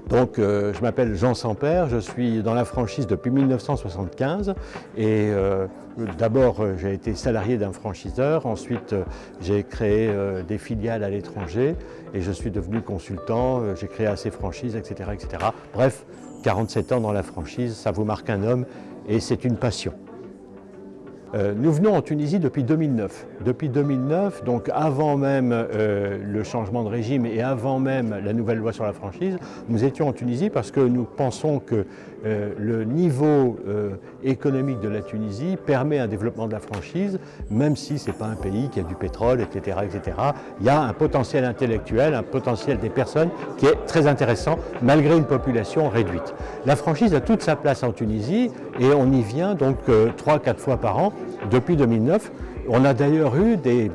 Donc je m'appelle Jean Sampère, je suis dans la franchise depuis 1975 et d'abord j'ai été salarié d'un franchiseur, ensuite j'ai créé des filiales à l'étranger et je suis devenu consultant, j'ai créé assez franchises, etc., etc. Bref, 47 ans dans la franchise, ça vous marque un homme et c'est une passion. Nous venons en Tunisie depuis 2009. Depuis 2009, donc avant même le changement de régime et avant même la nouvelle loi sur la franchise, nous étions en Tunisie parce que nous pensons que le niveau économique de la Tunisie permet un développement de la franchise, même si ce n'est pas un pays qui a du pétrole, etc., etc. Il y a un potentiel intellectuel, un potentiel des personnes qui est très intéressant, malgré une population réduite. La franchise a toute sa place en Tunisie et on y vient donc 3-4 fois par an depuis 2009. On a d'ailleurs eu des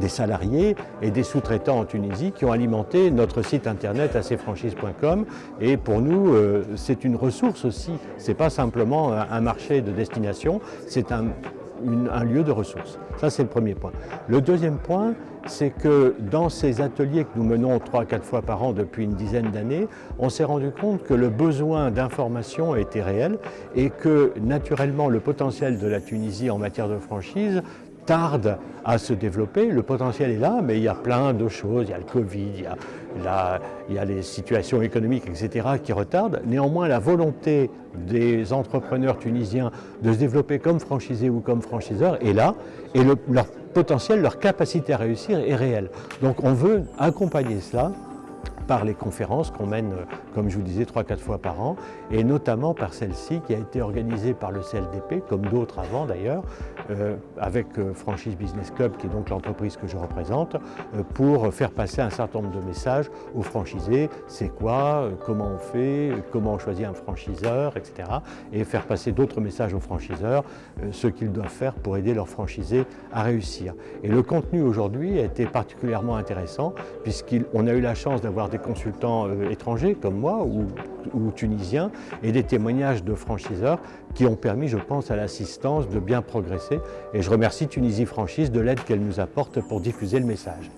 salariés et des sous-traitants en Tunisie qui ont alimenté notre site internet acfranchise.com et pour nous c'est une ressource aussi, c'est pas simplement un marché de destination, c'est un lieu de ressources. Ça c'est le premier point. Le deuxième point, c'est que dans ces ateliers que nous menons 3-4 fois par an depuis une dizaine d'années, on s'est rendu compte que le besoin d'information était réel et que naturellement le potentiel de la Tunisie en matière de franchise tarde à se développer. Le potentiel est là, mais il y a plein de choses. Il y a le Covid, il y a les situations économiques, etc. qui retardent. Néanmoins, la volonté des entrepreneurs tunisiens de se développer comme franchisés ou comme franchiseurs est là et leur potentiel, leur capacité à réussir est réelle. Donc on veut accompagner cela par les conférences qu'on mène, comme je vous disais, 3-4 fois par an, et notamment par celle-ci qui a été organisée par le CLDP, comme d'autres avant d'ailleurs, avec Franchise Business Club, qui est donc l'entreprise que je représente, pour faire passer un certain nombre de messages aux franchisés, c'est quoi, comment on fait, comment on choisit un franchiseur, etc. Et faire passer d'autres messages aux franchiseurs, ce qu'ils doivent faire pour aider leurs franchisés à réussir. Et le contenu aujourd'hui a été particulièrement intéressant, puisqu'on a eu la chance d'avoir des consultants étrangers comme moi ou tunisiens et des témoignages de franchiseurs qui ont permis, je pense, à l'assistance de bien progresser. Et je remercie Tunisie Franchise de l'aide qu'elle nous apporte pour diffuser le message.